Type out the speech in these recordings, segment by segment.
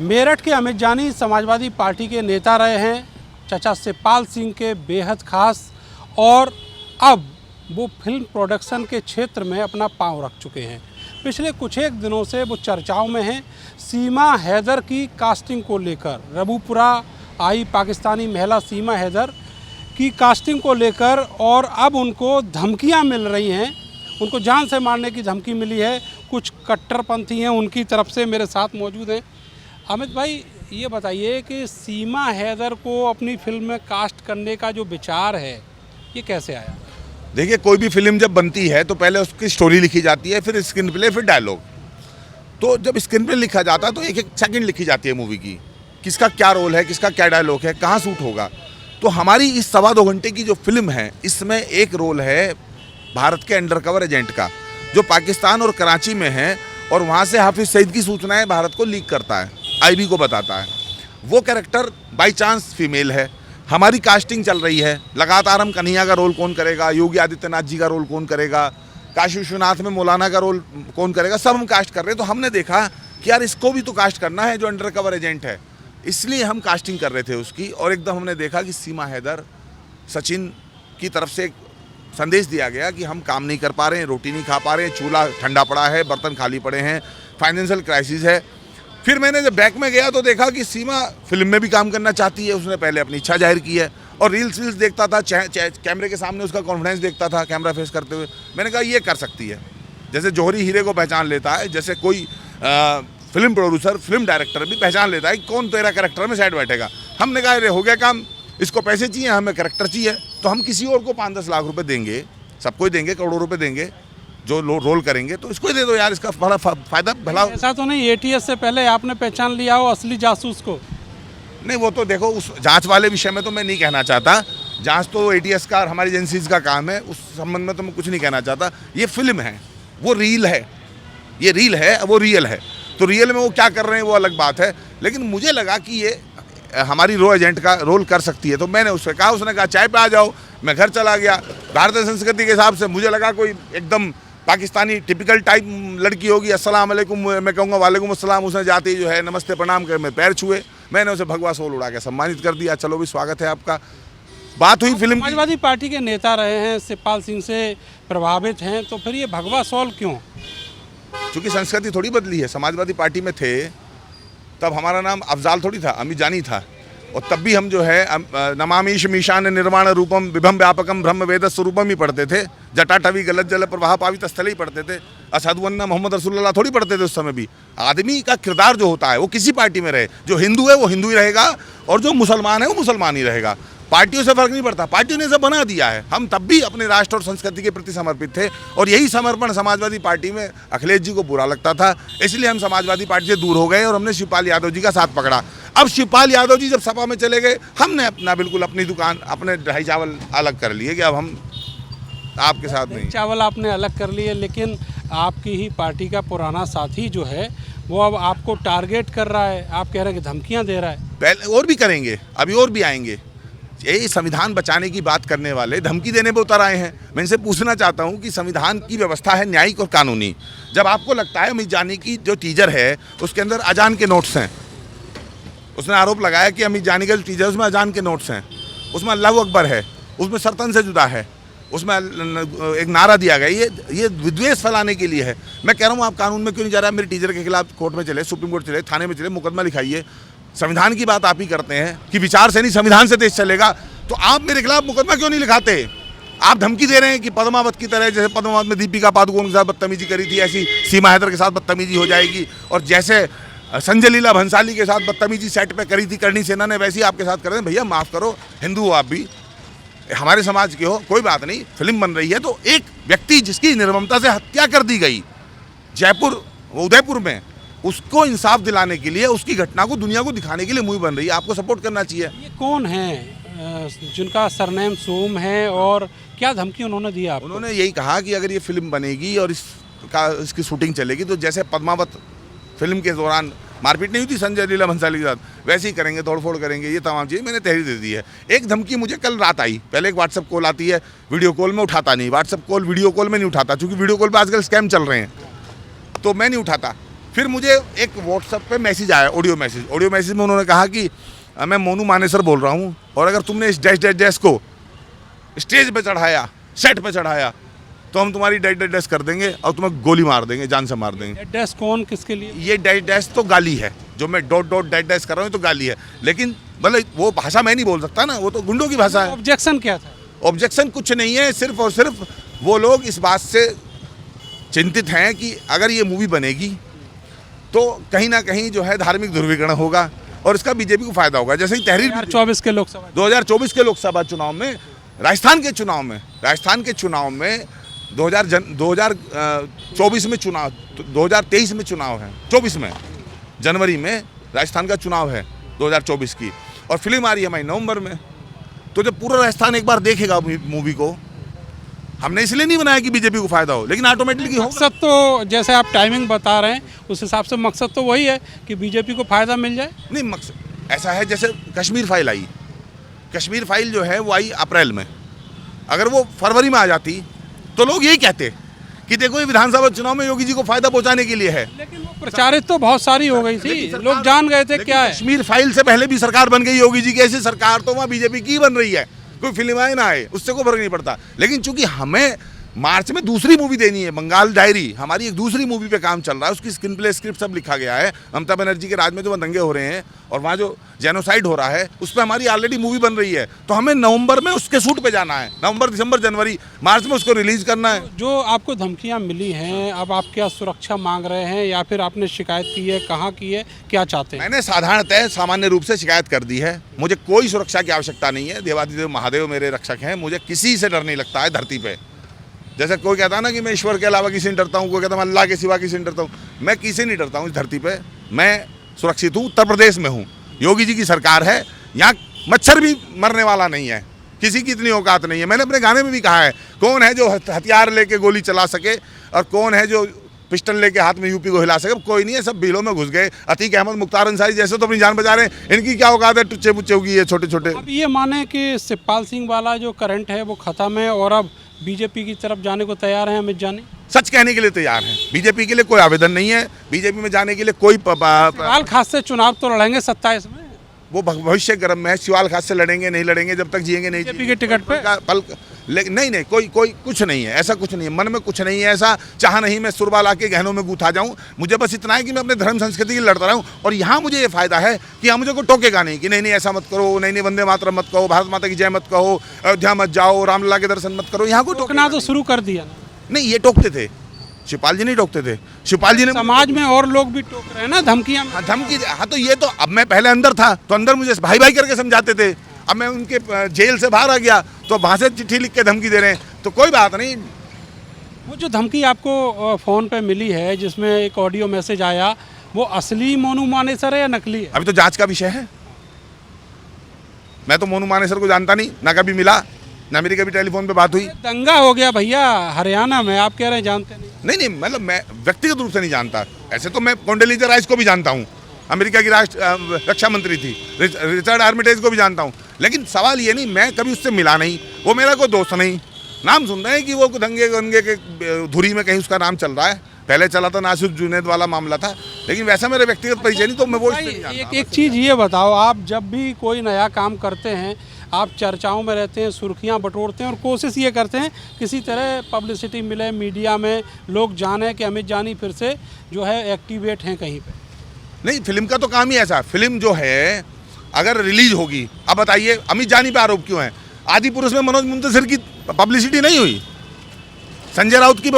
मेरठ के अमित जानी समाजवादी पार्टी के नेता रहे हैं, चाचा शिवपाल सिंह के बेहद खास, और अब वो फिल्म प्रोडक्शन के क्षेत्र में अपना पांव रख चुके हैं। पिछले कुछ एक दिनों से वो चर्चाओं में हैं। सीमा हैदर की कास्टिंग को लेकर रबूपुरा आई पाकिस्तानी महिला सीमा हैदर की कास्टिंग को लेकर, और अब उनको धमकियां मिल रही हैं, उनको जान से मारने की धमकी मिली है। कुछ कट्टरपंथी हैं उनकी तरफ से मेरे साथ मौजूद हैं। अमित भाई, ये बताइए कि सीमा हैदर को अपनी फिल्म में कास्ट करने का जो विचार है, ये कैसे आया? देखिए, कोई भी फिल्म जब बनती है तो पहले उसकी स्टोरी लिखी जाती है, फिर स्क्रीन प्ले, फिर डायलॉग। तो जब स्क्रीन प्ले लिखा जाता है तो एक एक सेकंड लिखी जाती है मूवी की, किसका क्या रोल है, किसका क्या डायलॉग है, कहाँ शूट होगा। तो हमारी इस 2.25 घंटे की जो फिल्म है, इसमें एक रोल है भारत के अंडरकवर एजेंट का, जो पाकिस्तान और कराची में है, और वहाँ से हाफिज सईद की सूचनाएं भारत को लीक करता है, आईबी को बताता है। वो कैरेक्टर बाई चांस फीमेल है। हमारी कास्टिंग चल रही है लगातार। हम कन्हैया का रोल कौन करेगा, योगी आदित्यनाथ जी का रोल कौन करेगा, काशी विश्वनाथ में मौलाना का रोल कौन करेगा, सब हम कास्ट कर रहे हैं। तो हमने देखा कि यार इसको भी तो कास्ट करना है जो अंडर कवर एजेंट है, इसलिए हम कास्टिंग कर रहे थे उसकी। और एकदम हमने देखा कि सीमा हैदर, सचिन की तरफ से एक संदेश दिया गया कि हम काम नहीं कर पा रहे हैं, रोटी नहीं खा पा रहे हैं, चूल्हा ठंडा पड़ा है, बर्तन खाली पड़े हैं, फाइनेंशियल क्राइसिस है। फिर मैंने जब बैक में गया तो देखा कि सीमा फिल्म में भी काम करना चाहती है। उसने पहले अपनी इच्छा जाहिर की है, और रील्स देखता था, कैमरे के सामने उसका कॉन्फिडेंस देखता था कैमरा फेस करते हुए। मैंने कहा ये कर सकती है। जैसे जौहरी हीरे को पहचान लेता है, जैसे कोई फिल्म प्रोड्यूसर, फिल्म डायरेक्टर भी पहचान लेता है कि कौन तेरा कैरेक्टर में साइड बैठेगा। हमने कहा अरे हो गया काम, इसको पैसे चाहिए, हमें कैरेक्टर चाहिए, तो हम किसी और को 5-10 लाख रुपए देंगे, सबको ही देंगे, करोड़ों रुपए देंगे जो रोल करेंगे, तो इसको ही दे दो यार, इसका बड़ा फायदा भला। ऐसा तो नहीं एटीएस से पहले आपने पहचान लिया हो असली जासूस को? नहीं, वो तो देखो, उस जांच वाले विषय में तो मैं नहीं कहना चाहता। जांच तो एटीएस का और हमारी एजेंसीज का काम है, उस संबंध में तो मैं कुछ नहीं कहना चाहता। ये फिल्म है, वो रील है, ये रील है, वो रियल है। तो रियल में वो क्या कर रहे हैं वो अलग बात है, लेकिन मुझे लगा कि ये हमारी रो एजेंट का रोल कर सकती है। तो मैंने उससे कहा, उसने कहा चाय पे आ जाओ। मैं घर चला गया। भारतीय संस्कृति के हिसाब से मुझे लगा कोई एकदम पाकिस्तानी टिपिकल टाइप लड़की होगी। अस्सलाम वालेकुम, मैं कहूँगा वालेकुम अस्सलाम। उसने जाते ही जो है नमस्ते प्रणाम कर मैं पैर छुए, मैंने उसे भगवा सोल उड़ा के सम्मानित कर दिया। चलो भी स्वागत है आपका। बात हुई फिल्म। समाजवादी पार्टी के नेता रहे हैं, शिवपाल सिंह से प्रभावित हैं, तो फिर ये भगवा सॉल क्यों? क्योंकि संस्कृति थोड़ी बदली है। समाजवादी पार्टी में थे तब हमारा नाम अफजाल थोड़ी था, अमित जानी था। और तब भी हम जो है नमामीश मीशान निर्माण रूपम विभम व्यापकम ब्रह्म वेद स्वरूपम ही पढ़ते थे। जटाटवी गलत जल प्रवाह पावित स्थल ही पढ़ते थे। असाधु अन्ना मोहम्मद रसूलुल्लाह थोड़ी पढ़ते थे उस समय भी। आदमी का किरदार जो होता है वो किसी पार्टी में रहे, जो हिंदू है वो हिंदू ही रहेगा, और जो मुसलमान है वो मुसलमान ही रहेगा। पार्टियों से फर्क नहीं पड़ता, पार्टियों ने सब बना दिया है। हम तब भी अपने राष्ट्र और संस्कृति के प्रति समर्पित थे, और यही समर्पण समाजवादी पार्टी में अखिलेश जी को बुरा लगता था, इसलिए हम समाजवादी पार्टी से दूर हो गए और हमने शिवपाल यादव जी का साथ पकड़ा। अब शिवपाल यादव जी जब सपा में चले गए, हमने अपना बिल्कुल अपनी दुकान, अपने ढाई चावल अलग कर लिए कि अब हम आपके साथ नहीं। चावल आपने अलग कर लिए, लेकिन आपकी ही पार्टी का पुराना साथी जो है वो अब आपको टारगेट कर रहा है। आप कह रहे हैं कि धमकियाँ दे रहा है। पहले और भी करेंगे, अभी और भी आएंगे। यही संविधान बचाने की बात करने वाले धमकी देने पर उतर आए हैं। मैं इनसे पूछना चाहता हूं कि संविधान की व्यवस्था है न्यायिक और कानूनी। जब आपको लगता है अमित जानी की जो टीजर है उसके अंदर अजान के नोट्स हैं, उसने आरोप लगाया कि अमित जानी का जो टीजर है उसमें अजान के नोट्स हैं, उसमें अल्लाहू अकबर है, उसमें सरतन से जुदा है, उसमें एक नारा दिया गया, ये विद्वेष फैलाने के लिए है। मैं कह रहा हूँ आप कानून में क्यों नहीं जा रहा है? मेरे टीचर के खिलाफ कोर्ट में चले, सुप्रीम कोर्ट चले, थाने में चले, मुकदमा लिखाइए। संविधान की बात आप ही करते हैं कि विचार से नहीं संविधान से देश चलेगा, तो आप मेरे खिलाफ मुकदमा क्यों नहीं लिखाते? आप धमकी दे रहे हैं कि पद्मावत की तरह, जैसे पद्मावत में दीपिका पादुकोण के साथ बदतमीजी करी थी, ऐसी सीमा हैदर के साथ बदतमीजी हो जाएगी, और जैसे संजय लीला भंसाली के साथ बदतमीजी सेट पे करी थी करणी सेना ने, वैसे ही आपके साथ कर रहे हैं। भैया माफ़ करो, हिंदू हो आप भी, हमारे समाज के हो, कोई बात नहीं। फिल्म बन रही है तो एक व्यक्ति जिसकी निर्ममता से हत्या कर दी गई जयपुर उदयपुर में, उसको इंसाफ दिलाने के लिए, उसकी घटना को दुनिया को दिखाने के लिए मूवी बन रही है। आपको सपोर्ट करना चाहिए। ये कौन है जिनका सरनेम सोम है, और क्या धमकी उन्होंने दी आपको? उन्होंने यही कहा कि अगर ये फिल्म बनेगी और इसकी शूटिंग चलेगी तो जैसे पद्मावत फिल्म के दौरान मारपीट नहीं हुई थी संजय लीला भंसाली के साथ, वैसे ही करेंगे, तोड़फोड़ करेंगे, ये तमाम चीज़ें मैंने तहरीर दे दी है। एक धमकी मुझे कल रात आई। पहले एक व्हाट्सएप कॉल आती है, वीडियो कॉल में उठाता नहीं, व्हाट्सएप कॉल वीडियो कॉल में नहीं उठाता, क्योंकि वीडियो कॉल पर आजकल स्कैम चल रहे हैं, तो मैं नहीं उठाता। फिर मुझे एक व्हाट्सएप पे मैसेज आया, ऑडियो मैसेज में उन्होंने कहा कि मैं मोनू मानेसर बोल रहा हूँ, और अगर तुमने इस डैश डैश डैश को स्टेज पे चढ़ाया, सेट पे चढ़ाया, तो हम तुम्हारी डैश डैश डैश कर देंगे और तुम्हें गोली मार देंगे, जान से मार देंगे। डैश कौन, किसके लिए? ये डैश डैश तो गाली है, जो मैं डॉट डॉट डैश डैश कर रहा हूँ तो गाली है, लेकिन मतलब वो भाषा मैं नहीं बोल सकता ना, वो तो गुंडों की भाषा है। ऑब्जेक्शन क्या था? ऑब्जेक्शन कुछ नहीं है, सिर्फ और सिर्फ वो लोग इस बात से चिंतित हैं कि अगर ये मूवी बनेगी तो कहीं ना कहीं जो है धार्मिक ध्रुवीकरण होगा और इसका बीजेपी को फायदा होगा। जैसे ही तहरीर 2024 के लोकसभा 2024 के लोकसभा चुनाव में, राजस्थान के चुनाव में 2024 में चुनाव, 2023 में चुनाव है, 24 में जनवरी में राजस्थान का चुनाव है 2024 की, और फिल्म आ रही है हमारी नवंबर में। तो जब पूरा राजस्थान एक बार देखेगा मूवी को, हमने इसलिए नहीं बनाया कि बीजेपी को फायदा हो, लेकिन ऑटोमेटिकली होगा। मकसद तो जैसे आप टाइमिंग बता रहे हैं उस हिसाब से मकसद तो वही है कि बीजेपी को फायदा मिल जाए। नहीं, मकसद ऐसा है, जैसे कश्मीर फाइल आई, कश्मीर फाइल जो है वो आई अप्रैल में, अगर वो फरवरी में आ जाती तो लोग यही कहते कि देखो ये विधानसभा चुनाव में योगी जी को फायदा पहुंचाने के लिए है। लेकिन वो प्रचारित तो बहुत सारी हो गई थी, लोग जान गए थे क्या है। कश्मीर फाइल से पहले भी सरकार बन गई योगी जी की, ऐसी सरकार तो वहाँ बीजेपी की बन रही है, कोई फिल्म आए ना आए उससे कोई फर्क नहीं पड़ता। लेकिन चूंकि हमें मार्च में दूसरी मूवी देनी है, बंगाल डायरी, हमारी एक दूसरी मूवी पे काम चल रहा है, उसकी स्क्रीन प्ले स्क्रिप्ट सब लिखा गया है। ममता बनर्जी के राज में जो दंगे हो रहे हैं और वहाँ जो जेनोसाइड हो रहा है उस पर हमारी ऑलरेडी मूवी बन रही है, तो हमें नवंबर में उसके शूट पे जाना है, नवंबर, दिसंबर, जनवरी, मार्च में उसको रिलीज करना है। जो आपको धमकियां मिली हैं, अब आप क्या सुरक्षा मांग रहे हैं या फिर आपने शिकायत की है, कहाँ की है, क्या चाहते हैं? मैंने साधारणतः सामान्य रूप से शिकायत कर दी है, मुझे कोई सुरक्षा की आवश्यकता नहीं है। देवादिदेव महादेव मेरे रक्षक हैं, मुझे किसी से डर नहीं लगता है धरती पे। जैसे कोई कहता है ना कि मैं ईश्वर के अलावा किसी से डरता हूँ, कोई कहता है मैं अल्लाह के सिवा किसी से डरता हूँ, मैं किसी नहीं डरता हूँ इस धरती पे। मैं सुरक्षित हूँ, उत्तर प्रदेश में हूँ, योगी जी की सरकार है, यहाँ मच्छर भी मरने वाला नहीं है, किसी की इतनी औकात नहीं है। मैंने अपने गाने में भी कहा है, कौन है जो हथियार लेके गोली चला सके और कौन है जो पिस्टल लेके हाथ में यूपी को हिला सके? कोई नहीं है, सब बिलों में घुस गए। अतीक अहमद, मुख्तार अंसारी जैसे तो अपनी जान बचा रहे हैं, इनकी क्या औकात है टुच्चे पुच्चे होगी ये छोटे छोटे। अब ये माने कि शिवपाल सिंह वाला जो करंट है वो खत्म है और अब बीजेपी की तरफ जाने को तैयार है अमित जानी? सच कहने के लिए तैयार हैं, बीजेपी के लिए कोई आवेदन नहीं है, बीजेपी में जाने के लिए कोई शिवपाल खास से चुनाव तो लड़ेंगे 27 में, वो भविष्य गर्म में है। शिवाल खास से लड़ेंगे, नहीं लड़ेंगे, जब तक जिएंगे नहीं बीजेपी के टिकट पे लेकिन नहीं कोई कुछ नहीं है, ऐसा कुछ नहीं है, मन में कुछ नहीं है, ऐसा चाह नहीं मैं सुरबा ला के गहनों में गूथा जाऊं। मुझे बस इतना है कि मैं अपने धर्म संस्कृति के लिए लड़ता रहूं, और यहाँ मुझे ये फायदा है कि यहाँ मुझे कोई टोकेगा नहीं कि नहीं ऐसा मत करो, नहीं वंदे मातरम मत कहो, भारत माता की जय मत कहो, अयोध्या मत जाओ, रामलला के दर्शन मत करो। यहाँ को टोकना तो शुरू कर दिया ना? नहीं, ये टोकते थे, शिवपाल जी नहीं टोकते थे, शिवपाल जी ने समाज में और लोग भी टोक रहे हैं ना धमकियां। हाँ, धमकी, हाँ, तो ये तो अब मैं पहले अंदर था तो अंदर मुझे भाई भाई करके समझाते थे, अब मैं उनके जेल से बाहर आ गया तो वहाँ से चिट्ठी लिख के धमकी दे रहे हैं, तो कोई बात नहीं। वो जो धमकी आपको फ़ोन पे मिली है जिसमें एक ऑडियो मैसेज आया, वो असली मोनू मानेसर है या नकली है? अभी तो जांच का विषय है। मैं तो मोनू मानेसर को जानता नहीं, ना कभी मिला, ना मेरी कभी टेलीफोन पे बात हुई। दंगा हो गया भैया हरियाणा में, आप कह रहे हैं जानते नहीं? नहीं, मतलब मैं व्यक्तिगत रूप से नहीं जानता। ऐसे तो मैं कोंडोलीजा राइस को भी जानता हूँ, अमेरिका की रक्षा मंत्री थी, रिचर्ड आर्मिटेज को भी जानता हूँ, लेकिन सवाल ये नहीं, मैं कभी उससे मिला नहीं, वो मेरा कोई दोस्त नहीं। नाम सुन रहे हैं कि वो दंगे गंगे के धुरी में कहीं उसका नाम चल रहा है, पहले चला था नासिर जुनैद वाला मामला था, लेकिन वैसा मेरे व्यक्तिगत परिचय नहीं, तो मैं वो इससे नहीं जानता। एक चीज़ ये बताओ, आप जब भी कोई नया काम करते हैं आप चर्चाओं में रहते हैं, सुर्खियां बटोरते हैं और कोशिश ये करते हैं किसी तरह पब्लिसिटी मिले, मीडिया में लोग जाने कि अमित जानी फिर से जो है एक्टिवेट हैं कहीं पे। नहीं, फिल्म का तो काम ही ऐसा, फिल्म जो है अगर रिलीज होगी, अब बताइए अमित जानी पे आरोप क्यों है? आदि पुरुष में मनोज मुंतशिर की पब्लिसिटी नहीं हुई, संजय राउत की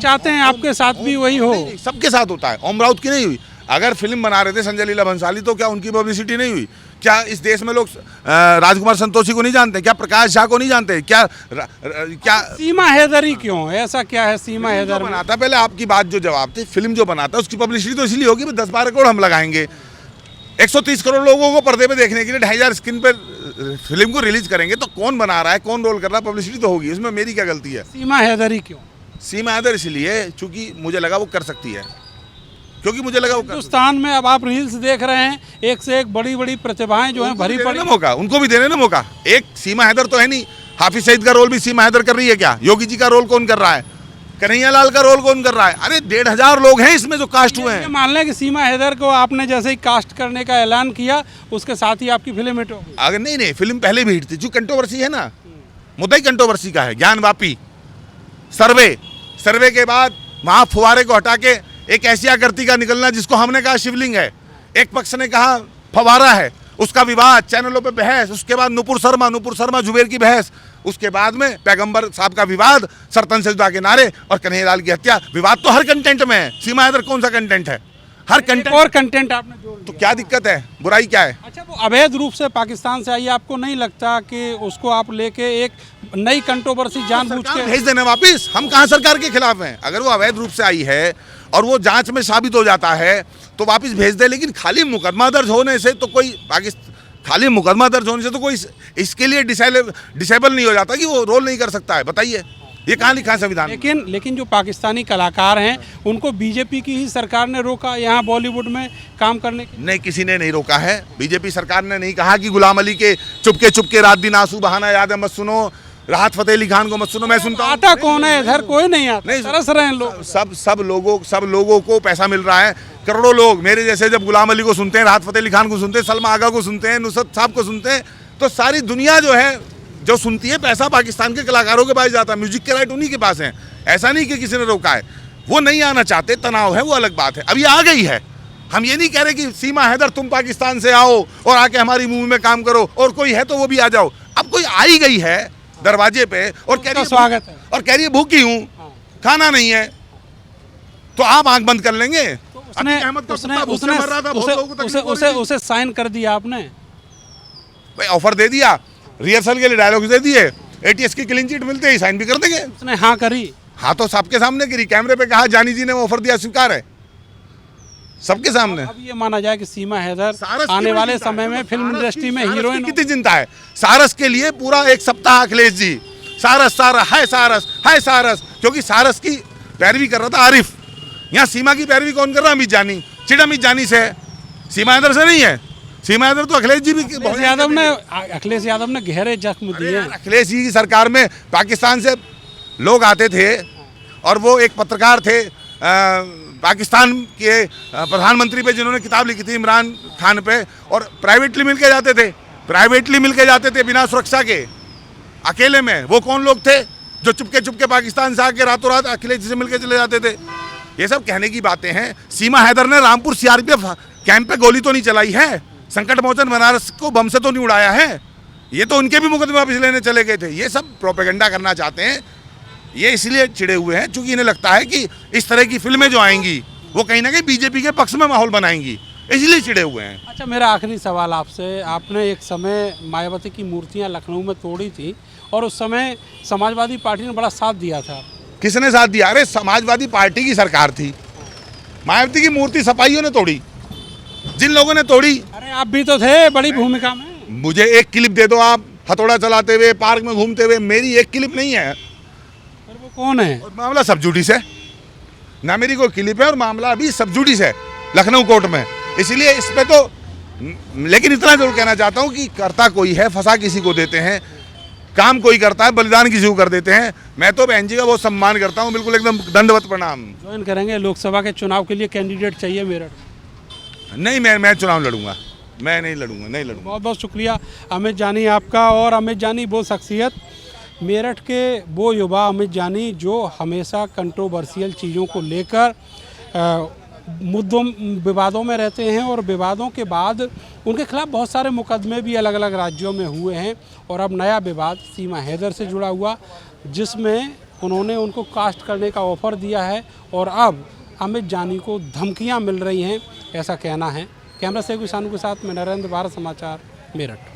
चाहते हैं आपके साथ भी वही हो, सबके साथ होता है, ओम राउत की नहीं हुई। अगर फिल्म बना रहे थे संजय लीला भंसाली तो क्या उनकी पब्लिसिटी नहीं हुई? क्या इस देश में लोग राजकुमार संतोषी को नहीं जानते? क्या प्रकाश झा को नहीं जानते? क्या सीमा हैदरी क्यों है? ऐसा क्या है सीमा हैदर बनाता? पहले आपकी बात जो जवाब थी, फिल्म जो बनाता है उसकी पब्लिसिटी तो इसलिए होगी 10-12 करोड़ हम लगाएंगे, 130 करोड़ लोगों को पर्दे पे देखने के लिए 2500 स्क्रीन पर फिल्म को रिलीज करेंगे, तो कौन बना रहा है, कौन रोल कर रहा है, पब्लिसिटी तो होगी, इसमें मेरी क्या गलती है? सीमा हैदरी क्यों? सीमा हैदर इसलिए चूंकि मुझे लगा वो कर सकती है, क्योंकि मुझे लगा वो हिंदुस्तान में अब आप रील्स देख रहे हैं, एक से एक बड़ी बड़ी प्रतिभाएं जो हैं भरी पड़ी, मौका उनको भी देने ना मौका। एक सीमा हैदर तो है नहीं, हाफिज सईद का रोल भी सीमा हैदर कर रही है क्या? योगी जी का रोल कौन कर रहा है? कन्हैयालाल का रोल कौन कर रहा है? अरे 1,500 लोग हैं इसमें जो कास्ट हुए ये हैं। मान लें कि सीमा हैदर को आपने जैसे ही कास्ट करने का ऐलान किया, उसके साथ ही आपकी फिल्म हिट हो गई। अगर नहीं, फिल्म पहले भी हिट थी। जो कंट्रोवर्सी है ना, मुद्दा ही कंट्रोवर्सी का है। ज्ञानवापी सर्वे के बाद वहाँ फुवारे को हटा के एक ऐसी आकृति का निकलना जिसको हमने कहा शिवलिंग है, एक पक्ष ने कहा फवारा है, उसका विवाद, चैनलों पे बहस, उसके बाद नुपुर शर्मा जुबेर की बहस, उसके बाद में पैगंबर साहब का विवाद, सरतन सजदा के नारे और कन्हैयालाल की हत्या। विवाद तो हर कंटेंट में है। सीमा हैदर कौन सा कंटेंट है? हर कंटेंट। और कंटेंट आपने जोड़ तो दिया। क्या दिक्कत है? बुराई क्या है? अच्छा, वो अवैध रूप से पाकिस्तान से आई, आपको नहीं लगता कि उसको आप लेके एक नई कंट्रोवर्सी जानबूझ सरकार के भेज देना वापिस। हम कहाँ सरकार के खिलाफ हैं? अगर वो अवैध रूप से आई है और वो जांच में साबित हो जाता है तो वापिस भेज दे। लेकिन खाली मुकदमा दर्ज होने से तो कोई इसके लिए डिसेबल नहीं हो जाता कि वो रोल नहीं कर सकता है। बताइए, ये कहाँ लिखा है संविधान में? लेकिन जो पाकिस्तानी कलाकार हैं उनको बीजेपी की ही सरकार ने रोका यहाँ बॉलीवुड में काम करने के। नहीं, किसी ने नहीं रोका है। बीजेपी सरकार ने नहीं कहा कि गुलाम अली के चुपके रात दिन आंसू बहाना याद है मत सुनो, राहत फतेह अली खान को मत सुनो। मैं सुनता हूँ। आता कौन है इधर? कोई नहीं आता। नहीं, तरस रहे हैं लोग। सब लोगों को पैसा मिल रहा है। करोड़ों लोग मेरे जैसे जब गुलाम अली को सुनते हैं, राहत फतेह अली खान को सुनते हैं, सलमा आगा को सुनते हैं, नुसरत साहब को सुनते हैं, तो सारी दुनिया जो सुनती है, पैसा पाकिस्तान के कलाकारों के पास जाता है। म्यूजिक के राइट उन्हीं के पास हैं। ऐसा नहीं कि किसी ने रोका है। वो नहीं आना चाहते, तनाव है, वो अलग बात है। अब ये आ गई है। हम ये नहीं कह रहे कि सीमा हैदर तुम पाकिस्तान से आओ और आके हमारी मूवी में काम करो, और कोई है तो वो भी आ जाओ। अब कोई आई गई है दरवाजे पे और कह रही है स्वागत है, और कह रही है भूखी हूँ, खाना नहीं है, तो आप आंख बंद कर लेंगे? उसे साइन कर दिया आपने? भाई ऑफर दे दिया, रिहर्सल के लिए डायलॉग दे दिए, ATS की क्लीन चिट मिलते ही साइन भी कर देंगे। उसने हाँ करी। हाँ तो सबके सामने करी, कैमरे पे कहा जानी जी ने ऑफर दिया, स्वीकार है सबके सामने। अब ये माना जाए कि सीमा हैदर आने वाले समय में फिल्म इंडस्ट्री में हीरोइन कितनी चिंता है। सारस के लिए पूरा एक सप्ताह अखिलेश जी सारस है सारस, क्योंकि सारस की पैरवी कर रहा था आरिफ। यहाँ सीमा की पैरवी कौन कर रहा है? अमित जानी। चिड़ अमित जानी से है, सीमा हैदर से नहीं है। सीमा हैदर तो अखिलेश जी भी अखिलेश यादव ने गहरे जख्म दिए। अखिलेश जी की सरकार में पाकिस्तान से लोग आते थे और वो एक पत्रकार थे पाकिस्तान के प्रधानमंत्री पे, जिन्होंने किताब लिखी थी इमरान खान पे, और प्राइवेटली मिल के जाते थे बिना सुरक्षा के, अकेले में। वो कौन लोग थे जो चुपके पाकिस्तान से आके रातों रात अखिलेश जी से मिलके चले जाते थे? ये सब कहने की बातें हैं। सीमा हैदर ने रामपुर CRPF कैंप पे गोली तो नहीं चलाई है, संकट मोचन बनारस को बम से तो नहीं उड़ाया है। ये तो उनके भी मुकदमे वापस लेने चले गए थे। ये सब प्रोपेगेंडा करना चाहते हैं। ये इसलिए चिड़े हुए हैं क्योंकि इन्हें लगता है कि इस तरह की फिल्में जो आएंगी वो कहीं ना कहीं बीजेपी के पक्ष में माहौल बनाएंगी, इसलिए चिड़े हुए हैं। अच्छा, मेरा आखिरी सवाल आपसे, आपने एक समय मायावती की मूर्तियां लखनऊ में तोड़ी थी और उस समय समाजवादी पार्टी ने बड़ा साथ दिया था। किसने साथ दिया? अरे समाजवादी पार्टी की सरकार थी, मायावती की मूर्ति सपाइयों ने तोड़ी। जिन लोगों ने तोड़ी, अरे आप भी तो थे बड़ी भूमिका में। मुझे एक क्लिप दे दो आप, हथौड़ा चलाते हुए पार्क में घूमते हुए, मेरी एक क्लिप नहीं है। फिर वो कौन है? और मामला सब जुडिस है ना, मेरी कोई क्लिप है और मामला अभी सब जुडिस है लखनऊ कोर्ट में। इसलिए इस पे तो, लेकिन इतना जरूर कहना चाहता हूँ कि करता कोई है, फंसा किसी को देते हैं, काम कोई करता है, बलिदान किसी को कर देते हैं। मैं तो बहन जी का बहुत सम्मान करता हूँ, बिल्कुल एकदम दंडवत प्रणाम। ज्वाइन करेंगे लोकसभा के चुनाव के लिए? कैंडिडेट चाहिए मेरठ? नहीं, मैं चुनाव लड़ूंगा, मैं नहीं लड़ूंगा। बहुत बहुत शुक्रिया अमित जानी आपका। और अमित जानी वो शख्सियत, मेरठ के वो युवा अमित जानी जो हमेशा कंट्रोवर्शियल चीज़ों को लेकर मुद्दों विवादों में रहते हैं, और विवादों के बाद उनके खिलाफ बहुत सारे मुकदमे भी अलग अलग राज्यों में हुए हैं। और अब नया विवाद सीमा हैदर से जुड़ा हुआ, जिसमें उन्होंने उनको कास्ट करने का ऑफ़र दिया है और अब अमित जानी को धमकियां मिल रही हैं, ऐसा कहना है। कैमरा से किसानों के साथ मैं नरेंद्र, भारत समाचार, मेरठ।